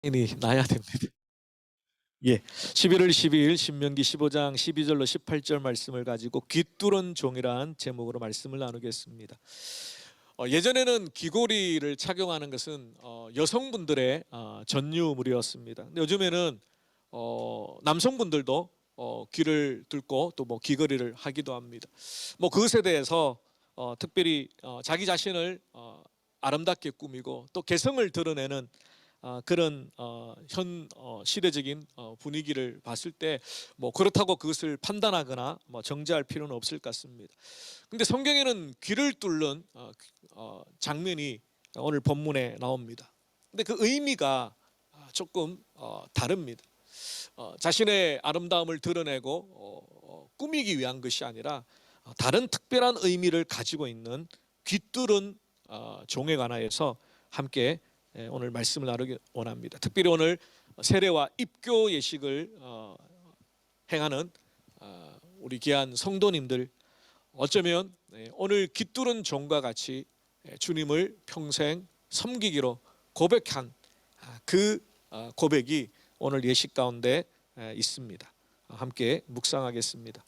인이 나야 됩니다. 예. 11월 12일 신명기 15장 12절로 18절 말씀을 가지고 귀뚫은 종이란 제목으로 말씀을 나누겠습니다. 예전에는 귀고리를 착용하는 것은 여성분들의 전유물이었습니다. 근데 요즘에는 남성분들도 귀를 뚫고 또 뭐 귀걸이를 하기도 합니다. 뭐 그것에 대해서 특별히 자기 자신을 아름답게 꾸미고 또 개성을 드러내는 그런 현 시대적인 분위기를 봤을 때 뭐 그렇다고 그것을 판단하거나 뭐 정죄할 필요는 없을 것 같습니다. 근데 성경에는 귀를 뚫는 장면이 오늘 본문에 나옵니다. 근데 그 의미가 조금 다릅니다. 자신의 아름다움을 드러내고 꾸미기 위한 것이 아니라 다른 특별한 의미를 가지고 있는 귀뚫은 종에 관하여서 함께 오늘 말씀을 나누기 원합니다. 특별히 오늘 세례와 입교 예식을 행하는 우리 귀한 성도님들, 어쩌면 오늘 귀뚫은 종과 같이 주님을 평생 섬기기로 고백한 그 고백이 오늘 예식 가운데 있습니다. 함께 묵상하겠습니다.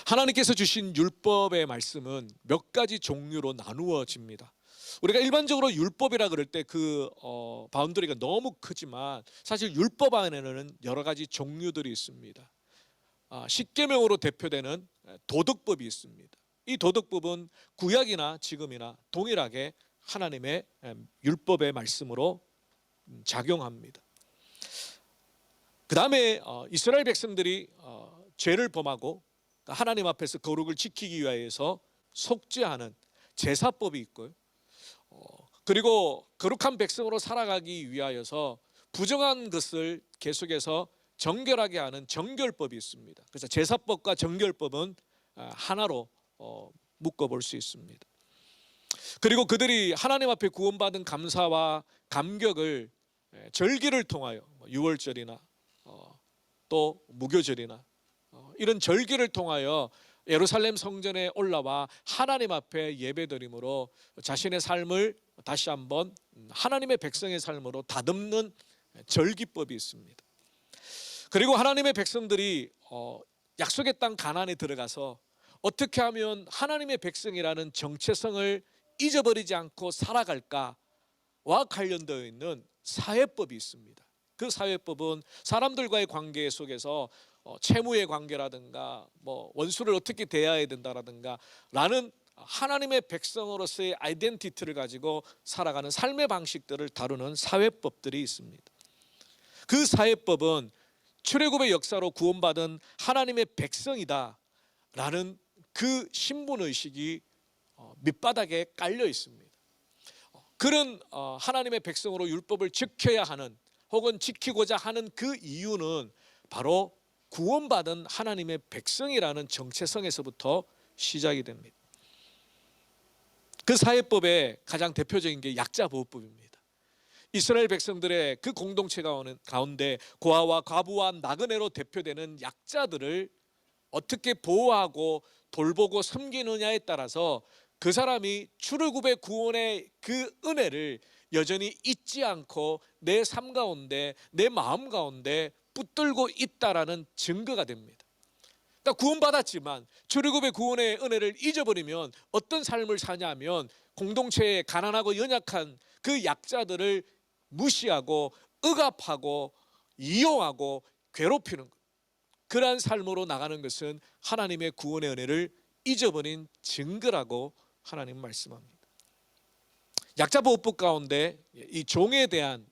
하나님께서 주신 율법의 말씀은 몇 가지 종류로 나누어집니다. 우리가 일반적으로 율법이라 그럴 때 그 바운더리가 너무 크지만 사실 율법 안에는 여러 가지 종류들이 있습니다. 십계명으로 대표되는 도덕법이 있습니다. 이 도덕법은 구약이나 지금이나 동일하게 하나님의 율법의 말씀으로 작용합니다. 그 다음에 이스라엘 백성들이 죄를 범하고 하나님 앞에서 거룩을 지키기 위하여서 속죄하는 제사법이 있고요. 그리고 거룩한 백성으로 살아가기 위하여서 부정한 것을 계속해서 정결하게 하는 정결법이 있습니다. 그래서 제사법과 정결법은 하나로 묶어볼 수 있습니다. 그리고 그들이 하나님 앞에 구원받은 감사와 감격을 절기를 통하여 유월절이나 또 무교절이나 이런 절기를 통하여 예루살렘 성전에 올라와 하나님 앞에 예배드림으로 자신의 삶을 다시 한번 하나님의 백성의 삶으로 다듬는 절기법이 있습니다. 그리고 하나님의 백성들이 약속의 땅 가나안에 들어가서 어떻게 하면 하나님의 백성이라는 정체성을 잊어버리지 않고 살아갈까와 관련되어 있는 사회법이 있습니다. 그 사회법은 사람들과의 관계 속에서 채무의 관계라든가 뭐 원수를 어떻게 대해야 된다라든가 라는 하나님의 백성으로서의 아이덴티티를 가지고 살아가는 삶의 방식들을 다루는 사회법들이 있습니다. 그 사회법은 출애굽의 역사로 구원받은 하나님의 백성이다 라는 그 신분의식이 밑바닥에 깔려 있습니다. 그런 하나님의 백성으로 율법을 지켜야 하는 혹은 지키고자 하는 그 이유는 바로 구원받은 하나님의 백성이라는 정체성에서부터 시작이 됩니다. 그 사회법의 가장 대표적인 게 약자보호법입니다. 이스라엘 백성들의 그 공동체 가운데 고아와 과부와 나그네로 대표되는 약자들을 어떻게 보호하고 돌보고 섬기느냐에 따라서 그 사람이 출애굽의 구원의 그 은혜를 여전히 잊지 않고 내 삶 가운데 내 마음 가운데 붙들고 있다라는 증거가 됩니다. 그러니까 구원받았지만 출애굽의 구원의 은혜를 잊어버리면 어떤 삶을 사냐면 공동체에 가난하고 연약한 그 약자들을 무시하고 억압하고 이용하고 괴롭히는 것, 그러한 삶으로 나가는 것은 하나님의 구원의 은혜를 잊어버린 증거라고 하나님 말씀합니다. 약자보호법 가운데 이 종에 대한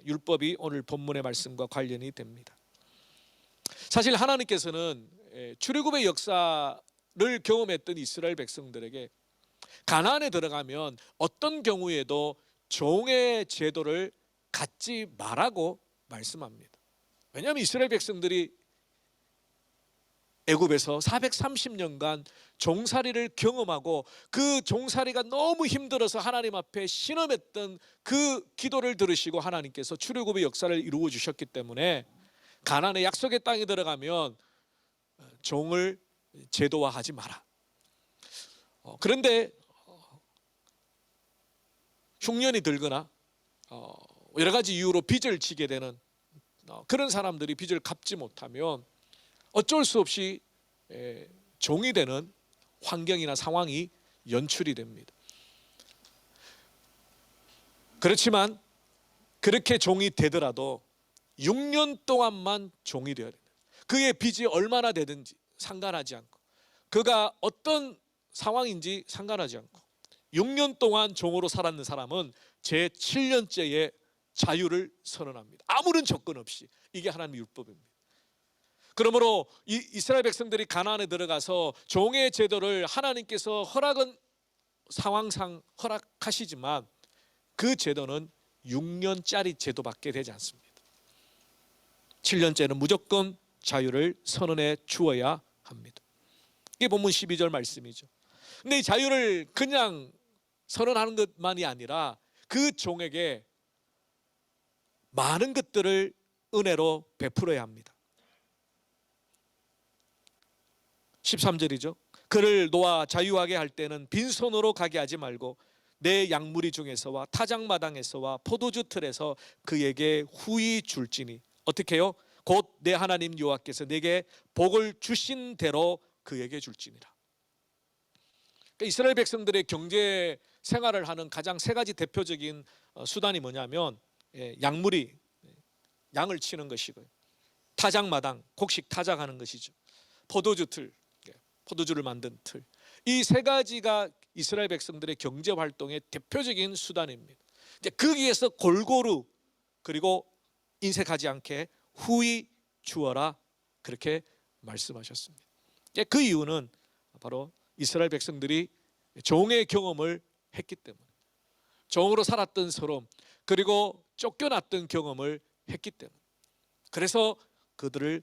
율법이 오늘 본문의 말씀과 관련이 됩니다. 사실 하나님께서는 출애굽의 역사를 경험했던 이스라엘 백성들에게 가나안에 들어가면 어떤 경우에도 종의 제도를 갖지 말라고 말씀합니다. 왜냐하면 이스라엘 백성들이 애굽에서 430년간 종살이를 경험하고 그 종살이가 너무 힘들어서 하나님 앞에 신음했던 그 기도를 들으시고 하나님께서 출애굽의 역사를 이루어 주셨기 때문에 가나안의 약속의 땅에 들어가면 종을 제도화하지 마라. 그런데 흉년이 들거나 여러 가지 이유로 빚을 지게 되는 그런 사람들이 빚을 갚지 못하면 어쩔 수 없이 종이 되는 환경이나 상황이 연출이 됩니다. 그렇지만 그렇게 종이 되더라도 6년 동안만 종이 되어야 됩니다. 그의 빚이 얼마나 되든지 상관하지 않고, 그가 어떤 상황인지 상관하지 않고 6년 동안 종으로 살았는 사람은 제 7년째에 자유를 선언합니다. 아무런 조건 없이. 이게 하나님의 율법입니다. 그러므로 이스라엘 백성들이 가나안에 들어가서 종의 제도를 하나님께서 허락은 상황상 허락하시지만 그 제도는 6년짜리 제도밖에 되지 않습니다. 7년째는 무조건 자유를 선언해 주어야 합니다. 이게 본문 12절 말씀이죠. 근데 이 자유를 그냥 선언하는 것만이 아니라 그 종에게 많은 것들을 은혜로 베풀어야 합니다. 13절이죠. 그를 놓아 자유하게 할 때는 빈손으로 가게 하지 말고 내 양무리 중에서와 타작마당에서와 포도주 틀에서 그에게 후히 줄지니 어떻게 해요? 곧 내 하나님 여호와께서 내게 복을 주신 대로 그에게 줄지니라. 그러니까 이스라엘 백성들의 경제 생활을 하는 가장 세 가지 대표적인 수단이 뭐냐면 양무리, 양을 치는 것이고요, 타작마당, 곡식 타작하는 것이죠, 포도주 틀, 포도주를 만든 틀. 이 세 가지가 이스라엘 백성들의 경제 활동의 대표적인 수단입니다. 이제 거기에서 골고루 그리고 인색하지 않게 후히 주어라, 그렇게 말씀하셨습니다. 그 이유는 바로 이스라엘 백성들이 종의 경험을 했기 때문에, 종으로 살았던 서름 그리고 쫓겨났던 경험을 했기 때문에, 그래서 그들을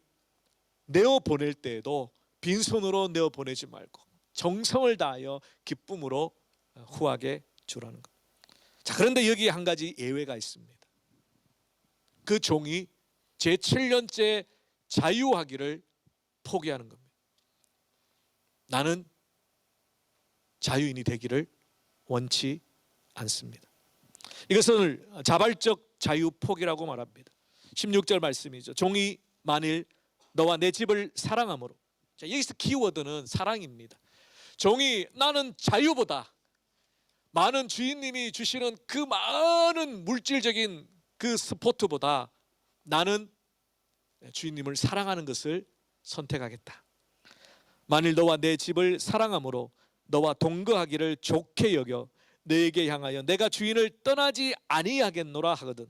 내어보낼 때에도 빈손으로 내어보내지 말고 정성을 다하여 기쁨으로 후하게 주라는 것. 자, 그런데 여기에 한 가지 예외가 있습니다. 그 종이 제 7년째 자유하기를 포기하는 겁니다. 나는 자유인이 되기를 원치 않습니다. 이것을 자발적 자유 포기라고 말합니다. 16절 말씀이죠. 종이 만일 너와 내 집을 사랑함으로. 자, 여기서 키워드는 사랑입니다. 종이 나는 자유보다, 많은 주인님이 주시는 그 많은 물질적인 그 스포트보다 나는 주인님을 사랑하는 것을 선택하겠다. 만일 너와 내 집을 사랑함으로 너와 동거하기를 좋게 여겨 너에게 향하여 내가 주인을 떠나지 아니하겠노라 하거든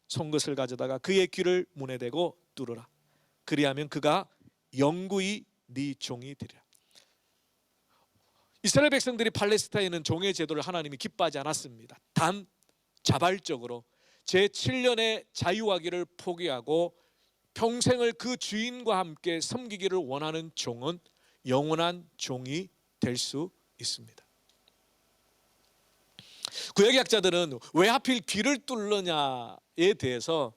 송것을 가져다가 그의 귀를 문에 대고 뚫으라. 그리하면 그가 영구히 네 종이 되리라. 이스라엘 백성들이 팔레스타인은 종의 제도를 하나님이 기뻐하지 않았습니다. 단 자발적으로 제 7년의 자유하기를 포기하고 평생을 그 주인과 함께 섬기기를 원하는 종은 영원한 종이 될 수 있습니다. 구약학자들은 왜 하필 귀를 뚫느냐에 대해서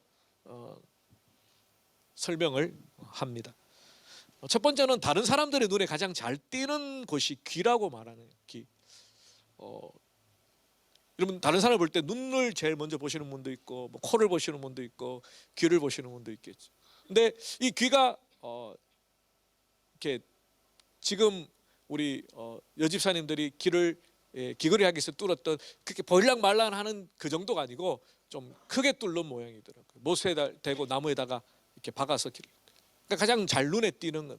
설명을 합니다. 첫 번째는 다른 사람들의 눈에 가장 잘 띄는 곳이 귀라고 말하는 귀. 여러분 다른 사람을 볼 때 눈을 제일 먼저 보시는 분도 있고, 뭐 코를 보시는 분도 있고, 귀를 보시는 분도 있겠죠. 근데 이 귀가 이렇게 지금 우리 여집사님들이 귀를 귀걸이 하기 위해서 뚫었던 그렇게 보일랑말랑하는 그 정도가 아니고 좀 크게 뚫는 모양이더라고요. 못에다 대고 나무에다가 이렇게 박아서 귀를. 그러니까 가장 잘 눈에 띄는 건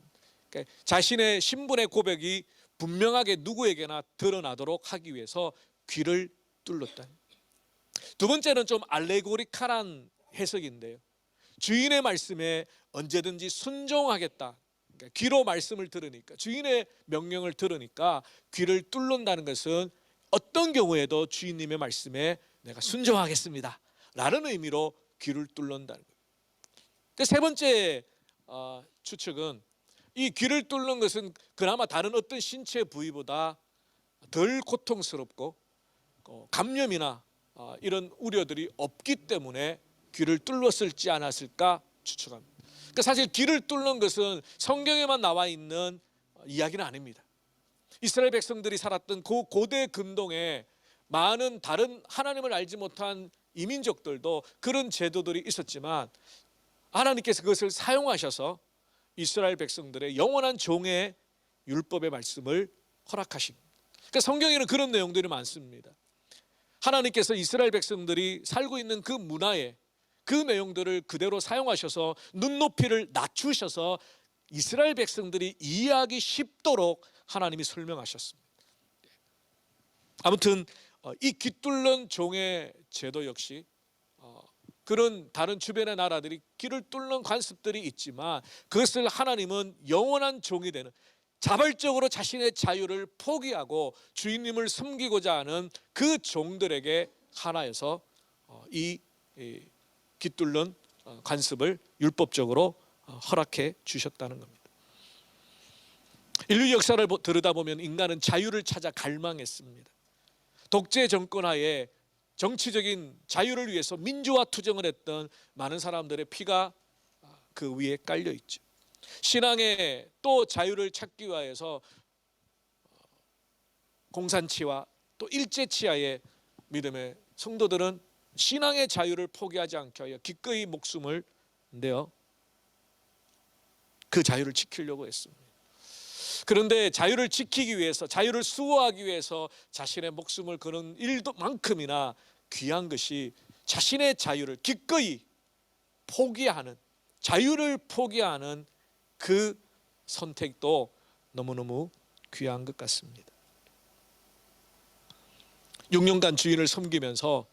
그러니까 자신의 신분의 고백이 분명하게 누구에게나 드러나도록 하기 위해서 귀를 뚫었다. 두 번째는 좀 알레고리칼한 해석인데요, 주인의 말씀에 언제든지 순종하겠다. 그러니까 귀로 말씀을 들으니까, 주인의 명령을 들으니까 귀를 뚫는다는 것은 어떤 경우에도 주인님의 말씀에 내가 순종하겠습니다 라는 의미로 귀를 뚫는다는 거예요. 세 번째 추측은 이 귀를 뚫는 것은 그나마 다른 어떤 신체 부위보다 덜 고통스럽고 감염이나 이런 우려들이 없기 때문에 귀를 뚫었을지 않았을까 추측합니다. 그러니까 사실 귀를 뚫는 것은 성경에만 나와 있는 이야기는 아닙니다. 이스라엘 백성들이 살았던 그 고대 근동에 많은 다른 하나님을 알지 못한 이민족들도 그런 제도들이 있었지만 하나님께서 그것을 사용하셔서 이스라엘 백성들의 영원한 종의 율법의 말씀을 허락하신. 그러니까 성경에는 그런 내용들이 많습니다. 하나님께서 이스라엘 백성들이 살고 있는 그 문화에 그 내용들을 그대로 사용하셔서 눈높이를 낮추셔서 이스라엘 백성들이 이해하기 쉽도록 하나님이 설명하셨습니다. 아무튼 이 깃뚫는 종의 제도 역시 그런 다른 주변의 나라들이 길을 뚫는 관습들이 있지만 그것을 하나님은 영원한 종이 되는, 자발적으로 자신의 자유를 포기하고 주인님을 섬기고자 하는 그 종들에게 하나여서 이 깃뚫는 관습을 율법적으로 허락해 주셨다는 겁니다. 인류 역사를 들여다보면 인간은 자유를 찾아 갈망했습니다. 독재 정권 하에 정치적인 자유를 위해서 민주화 투쟁을 했던 많은 사람들의 피가 그 위에 깔려 있죠. 신앙의 또 자유를 찾기 위해서 공산치하 또 일제치하의 믿음의 성도들은 신앙의 자유를 포기하지 않게 하여 기꺼이 목숨을 내어 그 자유를 지키려고 했습니다. 그런데 자유를 지키기 위해서, 자유를 수호하기 위해서 자신의 목숨을 거는 일만큼이나 귀한 것이 자신의 자유를 기꺼이 포기하는, 자유를 포기하는 그 선택도 너무너무 귀한 것 같습니다. 6년간 주인을 섬기면서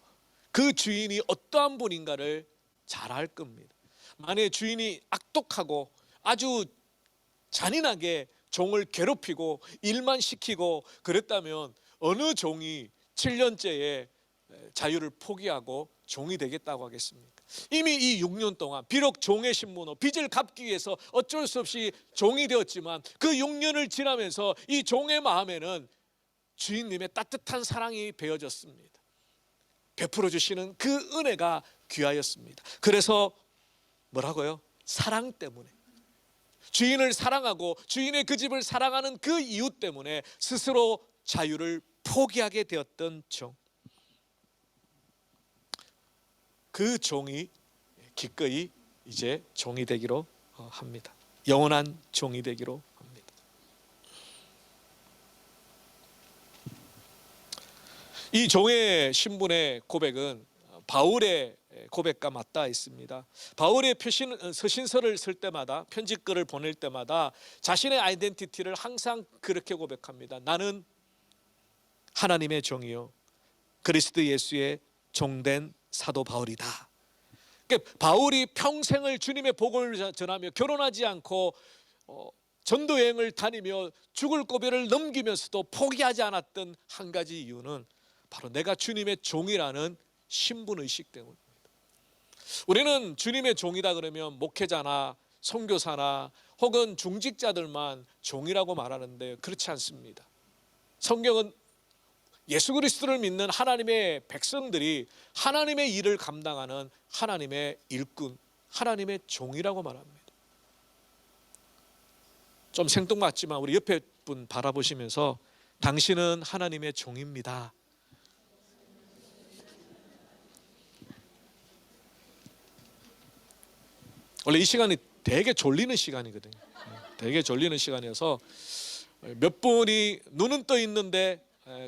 그 주인이 어떠한 분인가를 잘 알 겁니다. 만약에 주인이 악독하고 아주 잔인하게 종을 괴롭히고 일만 시키고 그랬다면 어느 종이 7년째에 자유를 포기하고 종이 되겠다고 하겠습니까? 이미 이 6년 동안 비록 종의 신분으로 빚을 갚기 위해서 어쩔 수 없이 종이 되었지만 그 6년을 지나면서 이 종의 마음에는 주인님의 따뜻한 사랑이 배어졌습니다. 베풀어 주시는 그 은혜가 귀하였습니다. 그래서 뭐라고요? 사랑 때문에, 주인을 사랑하고 주인의 그 집을 사랑하는 그 이유 때문에 스스로 자유를 포기하게 되었던 종, 그 종이 기꺼이 이제 종이 되기로 합니다. 영원한 종이 되기로 합니다. 이 종의 신분의 고백은 바울의 고백과 맞닿아 있습니다. 바울의 서신서를 쓸 때마다, 편지글을 보낼 때마다 자신의 아이덴티티를 항상 그렇게 고백합니다. 나는 하나님의 종이요 그리스도 예수의 종된 사도 바울이다. 그러니까 바울이 평생을 주님의 복음을 전하며 결혼하지 않고 전도 여행을 다니며 죽을 고비를 넘기면서도 포기하지 않았던 한 가지 이유는 바로 내가 주님의 종이라는 신분의식 때문입니다. 우리는 주님의 종이다 그러면 목회자나 선교사나 혹은 중직자들만 종이라고 말하는데 그렇지 않습니다. 성경은 예수 그리스도를 믿는 하나님의 백성들이 하나님의 일을 감당하는 하나님의 일꾼, 하나님의 종이라고 말합니다. 좀 생뚱맞지만 우리 옆에 분 바라보시면서 당신은 하나님의 종입니다. 원래 이 시간이 되게 졸리는 시간이거든요. 되게 졸리는 시간이어서 몇 분이 눈은 떠 있는데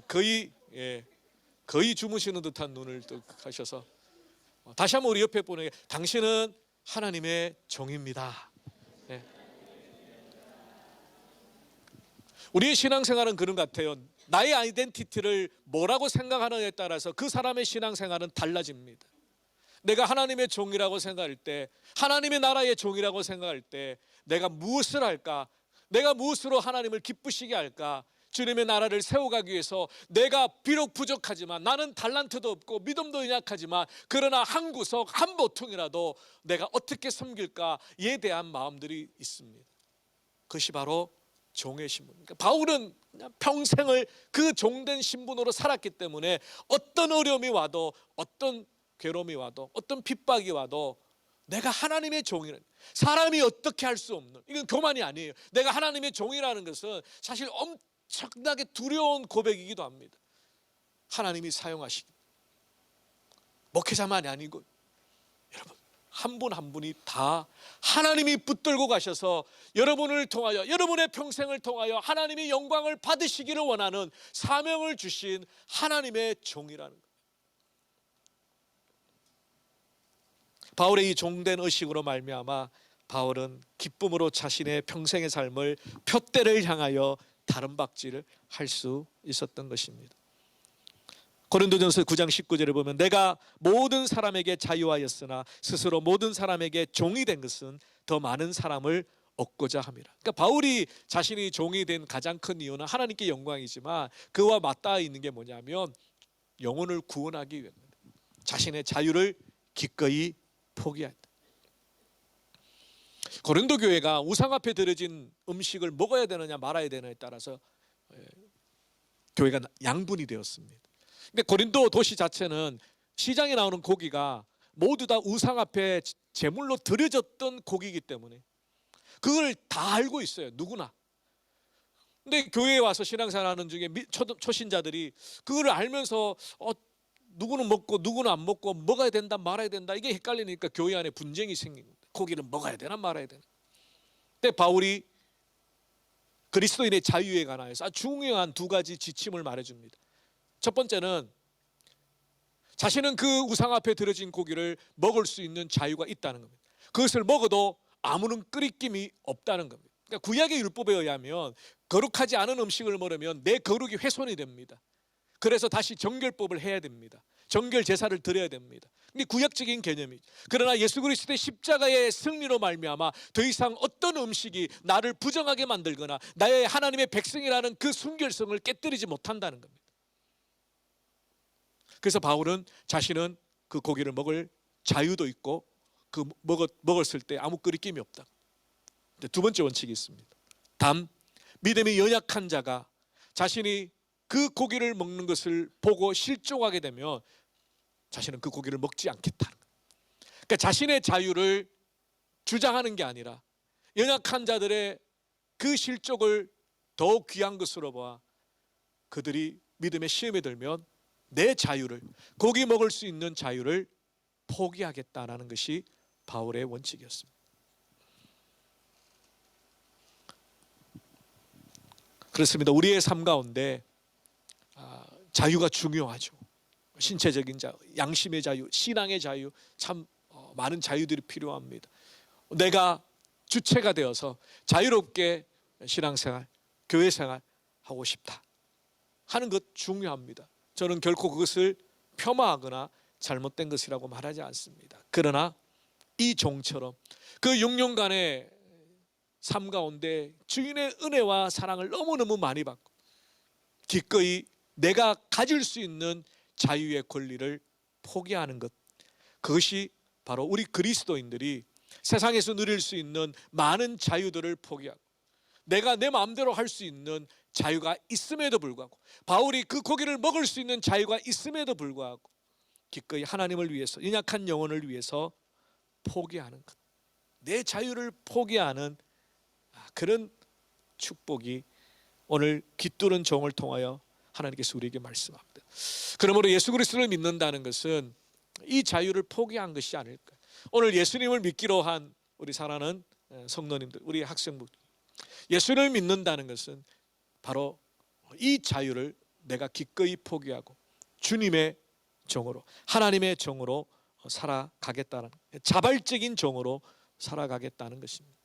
거의 주무시는 듯한 눈을 또 하셔서 다시 한번 우리 옆에 분에게 당신은 하나님의 종입니다. 우리의 신앙생활은 그런 것 같아요. 나의 아이덴티티를 뭐라고 생각하느냐에 따라서 그 사람의 신앙생활은 달라집니다. 내가 하나님의 종이라고 생각할 때, 하나님의 나라의 종이라고 생각할 때 내가 무엇을 할까? 내가 무엇으로 하나님을 기쁘시게 할까? 주님의 나라를 세워가기 위해서 내가 비록 부족하지만, 나는 달란트도 없고 믿음도 연약하지만 그러나 한 구석 한 보통이라도 내가 어떻게 섬길까에 대한 마음들이 있습니다. 그것이 바로 종의 신분. 그러니까 바울은 그냥 평생을 그 종된 신분으로 살았기 때문에 어떤 어려움이 와도, 어떤 괴로움이 와도, 어떤 핍박이 와도 내가 하나님의 종이라는, 사람이 어떻게 할 수 없는, 이건 교만이 아니에요. 내가 하나님의 종이라는 것은 사실 엄청나게 두려운 고백이기도 합니다. 하나님이 사용하시기, 목회자만이 아니고 여러분 한 분 한 분이 다 하나님이 붙들고 가셔서 여러분을 통하여 여러분의 평생을 통하여 하나님의 영광을 받으시기를 원하는 사명을 주신 하나님의 종이라는 거예요. 바울의 이 종된 의식으로 말미암아 바울은 기쁨으로 자신의 평생의 삶을 표대를 향하여 다름박질을 할 수 있었던 것입니다. 고린도전서 9장 19절에 보면 내가 모든 사람에게 자유하였으나 스스로 모든 사람에게 종이 된 것은 더 많은 사람을 얻고자 함이라. 그러니까 바울이 자신이 종이 된 가장 큰 이유는 하나님께 영광이지만 그와 맞닿아 있는 게 뭐냐면 영혼을 구원하기 위해입니다. 자신의 자유를 기꺼이 포기한다. 고린도 교회가 우상 앞에 드려진 음식을 먹어야 되느냐 말아야 되느냐에 따라서 교회가 양분이 되었습니다. 근데 고린도 도시 자체는 시장에 나오는 고기가 모두 다 우상 앞에 제물로 드려졌던 고기이기 때문에 그걸 다 알고 있어요, 누구나. 근데 교회에 와서 신앙생활하는 중에 초신자들이 그걸 알면서 누구는 먹고 누구는 안 먹고 먹어야 된다 말아야 된다 이게 헷갈리니까 교회 안에 분쟁이 생깁니다. 고기를 먹어야 되나 말아야 되나. 근데 바울이 그리스도인의 자유에 관하여서 아주 중요한 두 가지 지침을 말해줍니다. 첫 번째는 자신은 그 우상 앞에 드려진 고기를 먹을 수 있는 자유가 있다는 겁니다. 그것을 먹어도 아무런 끄리낌이 없다는 겁니다. 그러니까 구약의 율법에 의하면 거룩하지 않은 음식을 먹으면 내 거룩이 훼손이 됩니다. 그래서 다시 정결법을 해야 됩니다. 정결 제사를 드려야 됩니다. 근데 구약적인 개념이죠. 그러나 예수 그리스도의 십자가의 승리로 말미암아 더 이상 어떤 음식이 나를 부정하게 만들거나 나의 하나님의 백성이라는 그 순결성을 깨뜨리지 못한다는 겁니다. 그래서 바울은 자신은 그 고기를 먹을 자유도 있고 그 먹었을 때 아무 끄리낌이 없다. 두 번째 원칙이 있습니다. 단 믿음이 연약한 자가 자신이 그 고기를 먹는 것을 보고 실족하게 되면 자신은 그 고기를 먹지 않겠다는 거예요. 그러니까 자신의 자유를 주장하는 게 아니라 연약한 자들의 그 실족을 더욱 귀한 것으로 봐 그들이 믿음의 시험에 들면 내 자유를, 고기 먹을 수 있는 자유를 포기하겠다라는 것이 바울의 원칙이었습니다. 그렇습니다. 우리의 삶 가운데 자유가 중요하죠. 신체적인 자유, 양심의 자유, 신앙의 자유, 참 많은 자유들이 필요합니다. 내가 주체가 되어서 자유롭게 신앙생활, 교회생활 하고 싶다 하는 것 중요합니다. 저는 결코 그것을 폄하하거나 잘못된 것이라고 말하지 않습니다. 그러나 이 종처럼 그 6년간의 삶 가운데 주인의 은혜와 사랑을 너무너무 많이 받고 기꺼이 내가 가질 수 있는 자유의 권리를 포기하는 것, 그것이 바로 우리 그리스도인들이 세상에서 누릴 수 있는 많은 자유들을 포기하고 내가 내 마음대로 할 수 있는 자유가 있음에도 불구하고 바울이 그 고기를 먹을 수 있는 자유가 있음에도 불구하고 기꺼이 하나님을 위해서 연약한 영혼을 위해서 포기하는 것, 내 자유를 포기하는 그런 축복이 오늘 깃두른 종을 통하여 하나님께서 우리에게 말씀합니다. 그러므로 예수 그리스도를 믿는다는 것은 이 자유를 포기한 것이 아닐까. 오늘 예수님을 믿기로 한 우리 사랑하는 성도님들, 우리 학생들, 예수를 믿는다는 것은 바로 이 자유를 내가 기꺼이 포기하고 주님의 종으로, 하나님의 종으로 살아가겠다는, 자발적인 종으로 살아가겠다는 것입니다.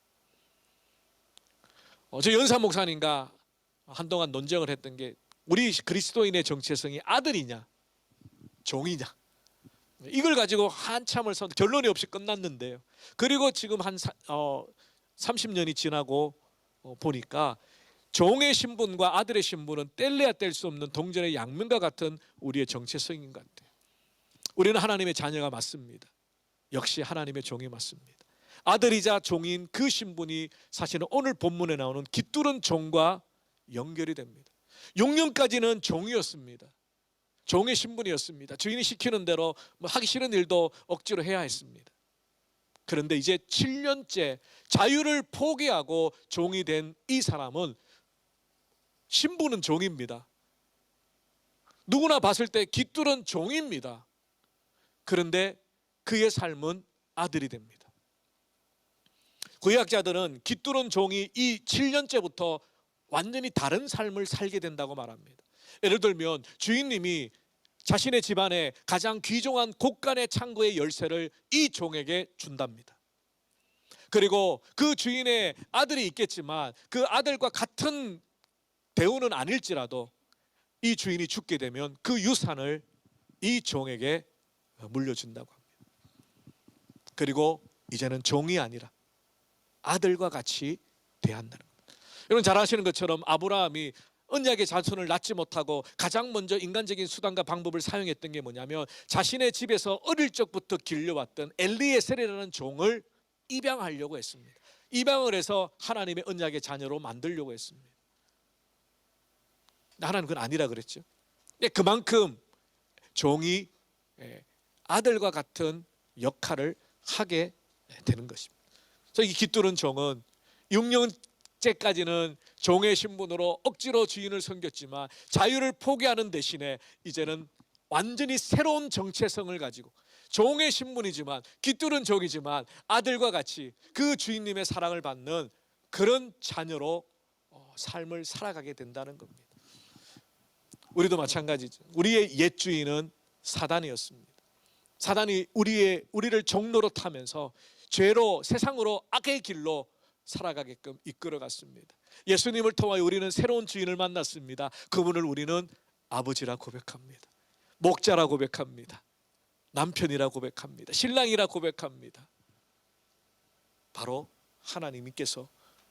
저 연사 목사님과 한동안 논쟁을 했던 게 우리 그리스도인의 정체성이 아들이냐 종이냐, 이걸 가지고 한참을 결론이 없이 끝났는데요. 그리고 지금 한 30년이 지나고 보니까 종의 신분과 아들의 신분은 뗄래야 뗄 수 없는 동전의 양면과 같은 우리의 정체성인 것 같아요. 우리는 하나님의 자녀가 맞습니다. 역시 하나님의 종이 맞습니다. 아들이자 종인 그 신분이 사실은 오늘 본문에 나오는 깃두른 종과 연결이 됩니다. 6년까지는 종이었습니다. 종의 신분이었습니다. 주인이 시키는 대로 하기 싫은 일도 억지로 해야 했습니다. 그런데 이제 7년째 자유를 포기하고 종이 된 이 사람은 신분은 종입니다. 누구나 봤을 때 깃두른 종입니다. 그런데 그의 삶은 아들이 됩니다. 구약자들은 깃두른 종이 이 7년째부터 완전히 다른 삶을 살게 된다고 말합니다. 예를 들면 주인님이 자신의 집안에 가장 귀중한 곳간의 창고의 열쇠를 이 종에게 준답니다. 그리고 그 주인의 아들이 있겠지만 그 아들과 같은 대우는 아닐지라도 이 주인이 죽게 되면 그 유산을 이 종에게 물려준다고 합니다. 그리고 이제는 종이 아니라 아들과 같이 대한다는 겁니다. 여러분 잘 아시는 것처럼 아브라함이 언약의 자손을 낳지 못하고 가장 먼저 인간적인 수단과 방법을 사용했던 게 뭐냐면 자신의 집에서 어릴 적부터 길려왔던 엘리에셀이라는 종을 입양하려고 했습니다. 입양을 해서 하나님의 언약의 자녀로 만들려고 했습니다. 하나님은 그건 아니라 그랬죠. 그만큼 종이 아들과 같은 역할을 하게 되는 것입니다. 이 깃두른 종은 6년째까지는 종의 신분으로 억지로 주인을 섬겼지만 자유를 포기하는 대신에 이제는 완전히 새로운 정체성을 가지고 종의 신분이지만 깃두른 종이지만 아들과 같이 그 주인님의 사랑을 받는 그런 자녀로 삶을 살아가게 된다는 겁니다. 우리도 마찬가지죠. 우리의 옛 주인은 사단이었습니다. 사단이 우리를 종로로 타면서 죄로 세상으로 악의 길로 살아가게끔 이끌어갔습니다. 예수님을 통하여 우리는 새로운 주인을 만났습니다. 그분을 우리는 아버지라 고백합니다. 목자라 고백합니다. 남편이라 고백합니다. 신랑이라 고백합니다. 바로 하나님께서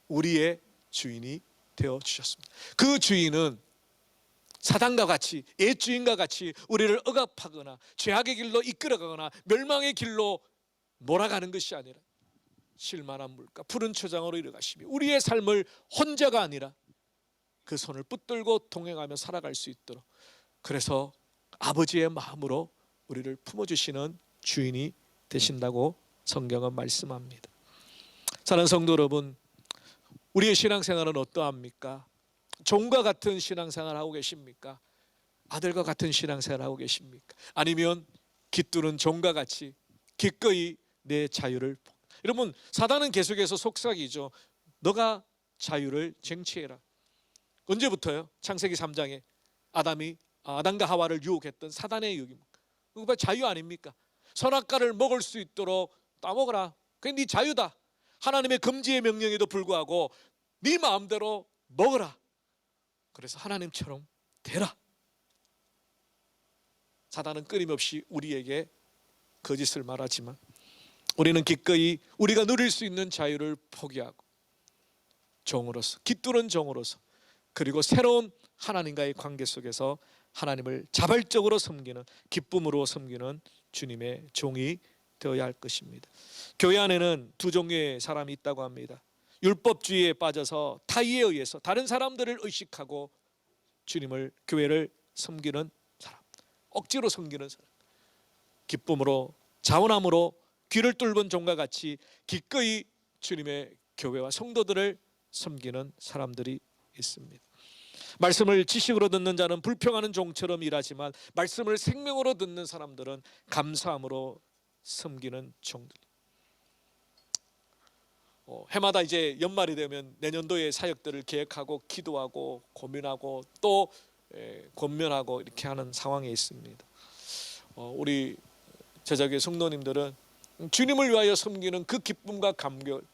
우리의 주인이 되어주셨습니다. 그 주인은 사단과 같이 옛 주인과 같이 우리를 억압하거나 죄악의 길로 이끌어가거나 멸망의 길로 몰아가는 것이 아니라 실만한 물가 푸른 초장으로 이르가시며 우리의 삶을 혼자가 아니라 그 손을 붙들고 동행하며 살아갈 수 있도록, 그래서 아버지의 마음으로 우리를 품어주시는 주인이 되신다고 성경은 말씀합니다. 사랑하는 성도 여러분, 우리의 신앙생활은 어떠합니까? 종과 같은 신앙생활 하고 계십니까? 아들과 같은 신앙생활 하고 계십니까? 아니면 깃두른 종과 같이 기꺼이 내 자유를, 여러분 사단은 계속해서 속삭이죠. 너가 자유를 쟁취해라. 언제부터요? 창세기 3장에 아담과 하와를 유혹했던 사단의 유혹입니다. 그거 자유 아닙니까? 선악과를 먹을 수 있도록 따먹어라. 그게 네 자유다. 하나님의 금지의 명령에도 불구하고 네 마음대로 먹어라. 그래서 하나님처럼 되라. 사단은 끊임없이 우리에게 거짓을 말하지만 우리는 기꺼이 우리가 누릴 수 있는 자유를 포기하고 종으로서, 깃두른 종으로서, 그리고 새로운 하나님과의 관계 속에서 하나님을 자발적으로 섬기는, 기쁨으로 섬기는 주님의 종이 되어야 할 것입니다. 교회 안에는 두 종류의 사람이 있다고 합니다. 율법주의에 빠져서 타의에 의해서 다른 사람들을 의식하고 주님을, 교회를 섬기는 사람, 억지로 섬기는 사람, 기쁨으로, 자원함으로 귀를 뚫은 종과 같이 기꺼이 주님의 교회와 성도들을 섬기는 사람들이 있습니다. 말씀을 지식으로 듣는 자는 불평하는 종처럼 일하지만 말씀을 생명으로 듣는 사람들은 감사함으로 섬기는 종들. 해마다 이제 연말이 되면 내년도의 사역들을 계획하고 기도하고 고민하고 또 권면하고 이렇게 하는 상황에 있습니다. 우리 제자교회 성도님들은 주님을 위하여 섬기는 그 기쁨과 감격,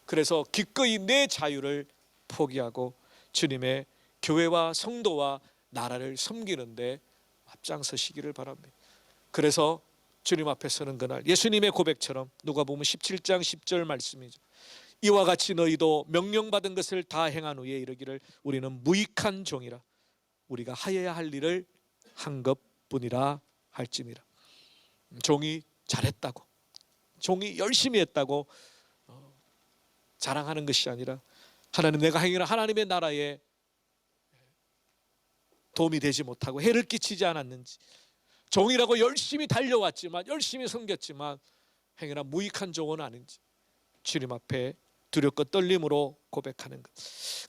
그래서 기꺼이 내 자유를 포기하고 주님의 교회와 성도와 나라를 섬기는데 앞장서시기를 바랍니다. 그래서 주님 앞에 서는 그날 예수님의 고백처럼 누가복음 17장 10절 말씀이죠. 이와 같이 너희도 명령받은 것을 다 행한 후에 이르기를 우리는 무익한 종이라 우리가 하여야 할 일을 한 것뿐이라 할지니라. 종이 잘했다고, 종이 열심히 했다고 자랑하는 것이 아니라 하나님, 내가 행하는 하나님의 나라에 도움이 되지 못하고 해를 끼치지 않았는지, 종이라고 열심히 달려왔지만 열심히 섬겼지만 행여나 무익한 종은 아닌지 주님 앞에 두렵고 떨림으로 고백하는 것,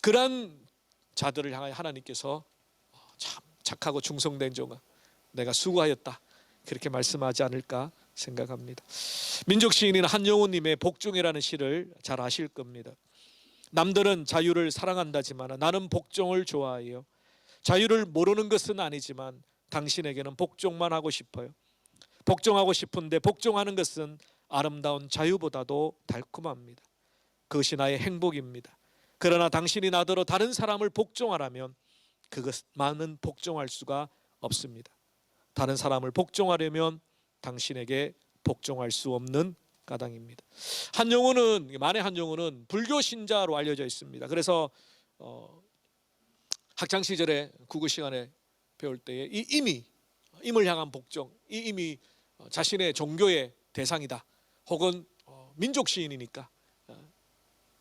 그러한 자들을 향하여 하나님께서 참 착하고 충성된 종아, 내가 수고하였다, 그렇게 말씀하지 않을까 생각합니다. 민족 시인인 한영호님의 복종이라는 시를 잘 아실 겁니다. 남들은 자유를 사랑한다지만 나는 복종을 좋아해요. 자유를 모르는 것은 아니지만 당신에게는 복종만 하고 싶어요. 복종하고 싶은데 복종하는 것은 아름다운 자유보다도 달콤합니다. 그것이 나의 행복입니다. 그러나 당신이 나더러 다른 사람을 복종하라면 그것만은 복종할 수가 없습니다. 다른 사람을 복종하려면 당신에게 복종할 수 없는 까닭입니다. 만해 한영호는 불교 신자로 알려져 있습니다. 그래서 학창 시절에 국어 시간에 배울 때에 이 임을 향한 복종, 이 임이 자신의 종교의 대상이다. 혹은 민족 시인이니까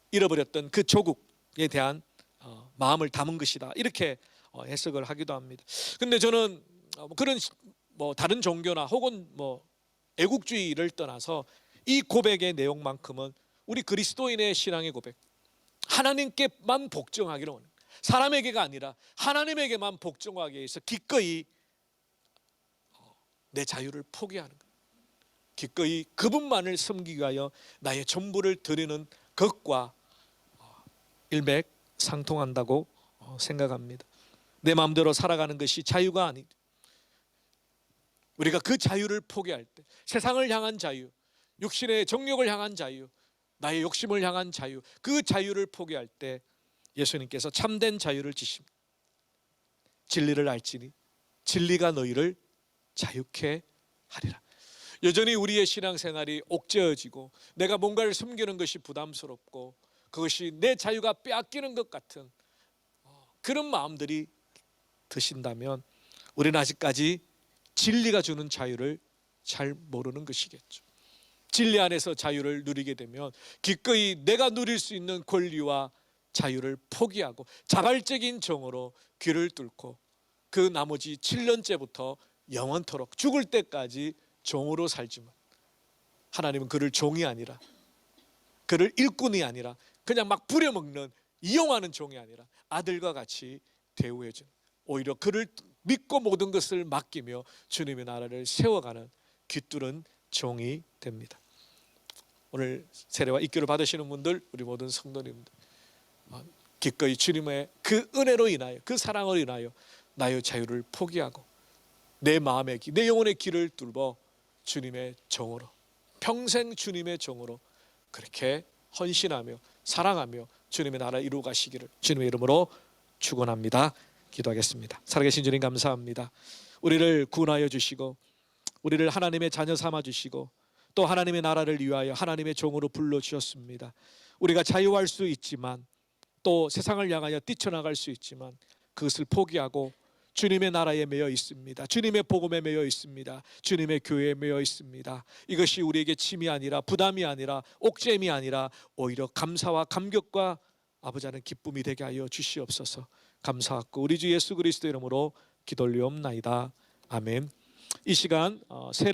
잃어버렸던 그 조국에 대한 마음을 담은 것이다. 이렇게 해석을 하기도 합니다. 근데 저는 그런 다른 종교나 혹은 애국주의를 떠나서 이 고백의 내용만큼은 우리 그리스도인의 신앙의 고백, 하나님께만 복종하기를 원합니다. 사람에게가 아니라 하나님에게만 복종하기 위해서 기꺼이 내 자유를 포기하는 것, 기꺼이 그분만을 섬기기 위하여 나의 전부를 드리는 것과 일맥상통한다고 생각합니다. 내 마음대로 살아가는 것이 자유가 아니다. 우리가 그 자유를 포기할 때, 세상을 향한 자유, 육신의 정욕을 향한 자유, 나의 욕심을 향한 자유, 그 자유를 포기할 때 예수님께서 참된 자유를 주십니다. 진리를 알지니 진리가 너희를 자유케 하리라. 여전히 우리의 신앙생활이 옥죄어지고 내가 뭔가를 숨기는 것이 부담스럽고 그것이 내 자유가 빼앗기는 것 같은 그런 마음들이 드신다면 우리는 아직까지 진리가 주는 자유를 잘 모르는 것이겠죠. 진리 안에서 자유를 누리게 되면 기꺼이 내가 누릴 수 있는 권리와 자유를 포기하고 자발적인 정으로 귀를 뚫고 그 나머지 7년째부터 영원토록 죽을 때까지 종으로 살지만 하나님은 그를 종이 아니라, 그를 일꾼이 아니라 그냥 막 부려먹는 이용하는 종이 아니라 아들과 같이 대우해 주는, 오히려 그를 믿고 모든 것을 맡기며 주님의 나라를 세워가는 귀뚫은 종이 됩니다. 오늘 세례와 입교를 받으시는 분들, 우리 모든 성도님들 기꺼이 주님의 그 은혜로 인하여, 그 사랑으로 인하여 나의 자유를 포기하고 내 마음의 길, 내 영혼의 길을 뚫어 주님의 종으로, 평생 주님의 종으로 그렇게 헌신하며 사랑하며 주님의 나라 이루어 가시기를 주님의 이름으로 축원합니다. 기도하겠습니다. 살아계신 주님 감사합니다. 우리를 구원하여 주시고 우리를 하나님의 자녀 삼아 주시고 또 하나님의 나라를 위하여 하나님의 종으로 불러주셨습니다. 우리가 자유할 수 있지만 또 세상을 향하여 뛰쳐나갈 수 있지만 그것을 포기하고 주님의 나라에 매여 있습니다. 주님의 복음에 매여 있습니다. 주님의 교회에 매여 있습니다. 이것이 우리에게 짐이 아니라 부담이 아니라 옥죄임이 아니라 오히려 감사와 감격과 아버지 하나님 기쁨이 되게 하여 주시옵소서. 감사하고 우리 주 예수 그리스도 이름으로 기도 올리옵나이다. 아멘. 이 시간 세례